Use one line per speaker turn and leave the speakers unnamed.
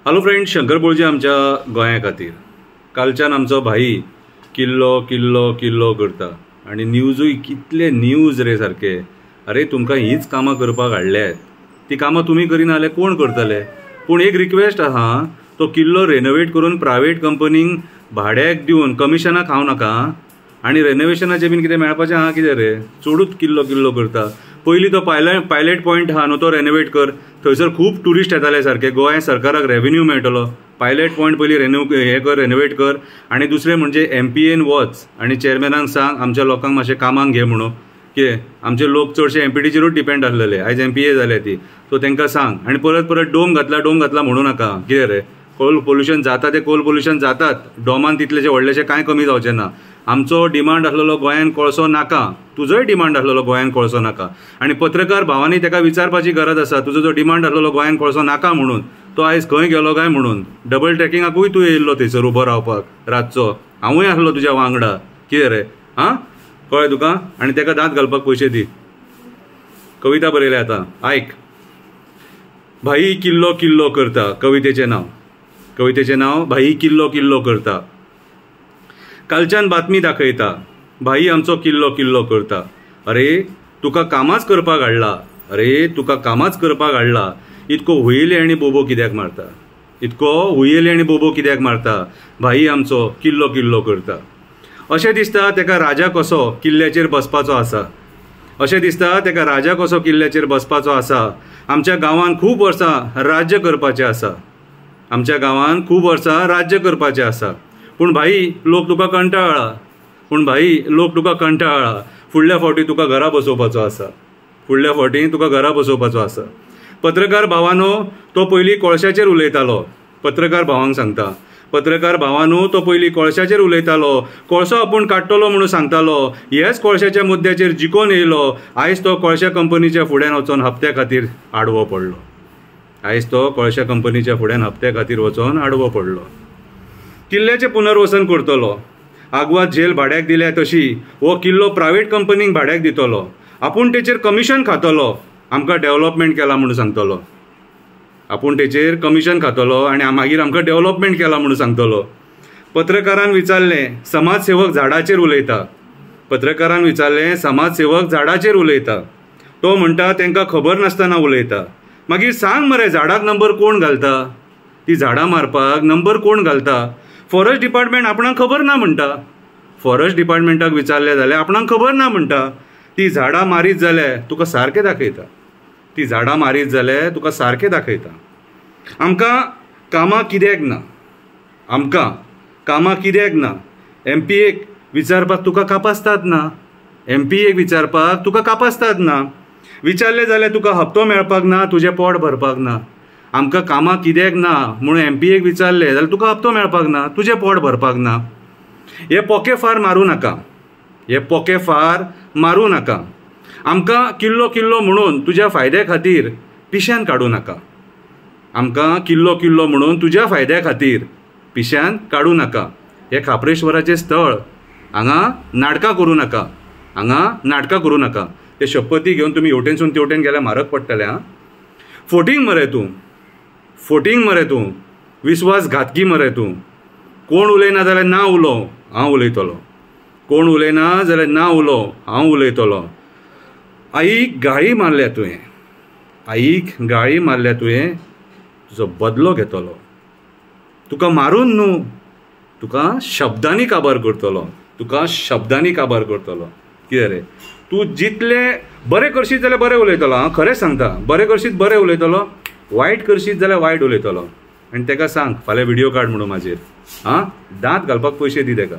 Hello friend, Shankar बोळजी आमच्या गोंया खातीर कालच्यान आमचो भाई किल्लो किल्लो किल्लो करता आणि न्यूजूय कितले न्यूज रे सारखे. अरे तुमकां हीच कामां करपाक हाडल्यात, ती कामां तुमी करिना जाल्यार कोण करतले. पूण एक रिक्वेस्ट आहा, तो किल्लो रेनोवेट करून प्रायवेट कंपनींक भाड्याक दिवन कमिशनां खावं नाका आणि रेनोवेशनाचें बीन कितें मेळपाचें आहा कितें रे. चडूच किल्लो किल्लो करता. पयलीं तो पायलट पॉयंट आहा न्हू तो रेनोवेट कर, थंयसर खूब टुरिस्ट येताले सारके. गोंय सरकाराक रेव्हेन्यू मेळटलो. पायलट पॉयंट पयलीं रेनोवेट कर. आणि दुसरें म्हणजे MPAन वच आणि चेअरमॅनाक सांग आमच्या लोकांक मातशें कामाक घे म्हणून. कितें आमचे लोक चडशे MPTचेरूच डिपेंड आसलेले, आयज MPA जाले ती. सो तांकां सांग. आनी परत डोम घातला म्हणू नाका. कितें रे, कोल पोल्युशन जाता ते कोल पोल्युशन जातात. डोमान तितलेशे व्हडलेशें कांय कमी जावचें ना. आमचो डिमांड आसलेलो गोंयान कोळसो नाका, तुजोय डिमांड आसलेलो गोंयान कोळसो नाका. आणि पत्रकार भावांनी ताका विचारपाची गरज आसा, तुजो जो डिमांड आसलेलो गोंयान कोळसो नाका म्हणून, तो आयज खंय गेलो काय म्हणून. डबल ट्रॅकिंगाकूय तूं येयल्लो थंयसर उबो रावपाक रातचो. हांवूय आसलो तुज्या वांगडा. कितें रे हां, कळ्ळें तुका. आनी ताका दांत घालपाक पयशे दी. कविता बरयल्या आतां आयक. भाई किल्लो किल्लो करता, कवितेचें नांव भाई किल्लो किल्लो करता. कालच्यान बातमी दाखयता, भाई आमचो किल्लो किल्लो करता. अरे तुका कामाच करपाक हाडला. इतको हुयेली आनी बोबो कित्याक मारता. भाई आमचो किल्लो किल्लो करता. अशें दिसता ताका राजा कसो किल्ल्याचेर बसपाचो आसा. आमच्या गांवांत खूब वर्सां राज्य करपाचें आसा. पूण भाई लोक तुका कंटाळ्ळा. फुडल्या फावटी तुका घरा बसोवपाचो आसा. पत्रकार भावानो, तो पयलीं कोळशाचेर उलयतालो. पत्रकार भावानो, तो पयलीं कोळशाचेर उलयतालो. कोळसो आपूण काडटलो म्हणून सांगतालो. ह्याच कोळशाच्या मुद्द्याचेर जिखोन येयलो. आयज तो कोळशा कंपनीच्या फुड्यान वचोन हप्त्या खातीर आडवो पडलो. किल्ल्याचें पुनर्वसन करतलो. आग्वाद जेल भाड्याक दिल्या तशी हो किल्लो प्रायवेट कंपनीक भाड्याक दितलो. आपूण तेचेर कमिशन खातलो. आमकां डेव्हलपमेंट केला म्हणून सांगतलो. आनी मागीर आमकां डेव्हलपमेंट केला म्हणून सांगतलो. पत्रकारान विचारलें, समाजसेवक झाडाचेर उलयता. तो म्हणटा तांकां खबर नासतना उलयता. मागीर सांग मरे, झाडाक नंबर कोण घालता. ती झाडां मारपाक नंबर कोण घालता. फॉरेस्ट डिपार्टमेंट आपणाक खबर ना म्हणटा. फॉरेस्ट डिपार्टमेंटाक विचारलें जाल्यार आपणाक खबर ना म्हणटा. ती झाडां मारीत जाल्यार तुका सारकें दाखयता. आमकां कामां कित्याक ना. MPAक विचारपाक तुका कापासतात ना. विचारलें जाल्यार तुका हप्तो मेळपाक ना, तुजें पोट भरपाक ना. आमकां कामां कित्याक ना म्हणून MPAक विचारलें जाल्यार तुका हप्तो मेळपाक ना, तुजें पोट भरपाक ना. हे पोके फार मारूं नाका. आमकां किल्लो किल्लो म्हणून तुज्या फायद्या खातीर पिश्यान काडूं नाका. हे खापरेश्वराचें स्थळ. हांगा नाटकां करूं नाका. ते शपथी घेवन तुमी हेवटेनसून तेवटेन गेल्यार म्हारग पडटलें. हां, फोटींग मरे तूं. विश्वासघातकी मरे तूं. कोण उलयना जाल्यार ना उलोव, हांव उलयतलों. आईक गाळी मारल्या तुवें, तुजो बदलो घेतलो. तुका मारून न्हू, तुका शब्दांनी काबार करतलो. कितें रे, तूं जितले बरें करशीत जाल्यार बरें उलयतलो. हांव खरें सांगता, बरें करशीत बरें उलयतलो, वायट करशीत जाल्यार वायट उलयतलो. आनी ताका सांग फाल्यां व्हिडियो काड म्हणून म्हाजेर. हां, दांत घालपाक पयशे दी ताका.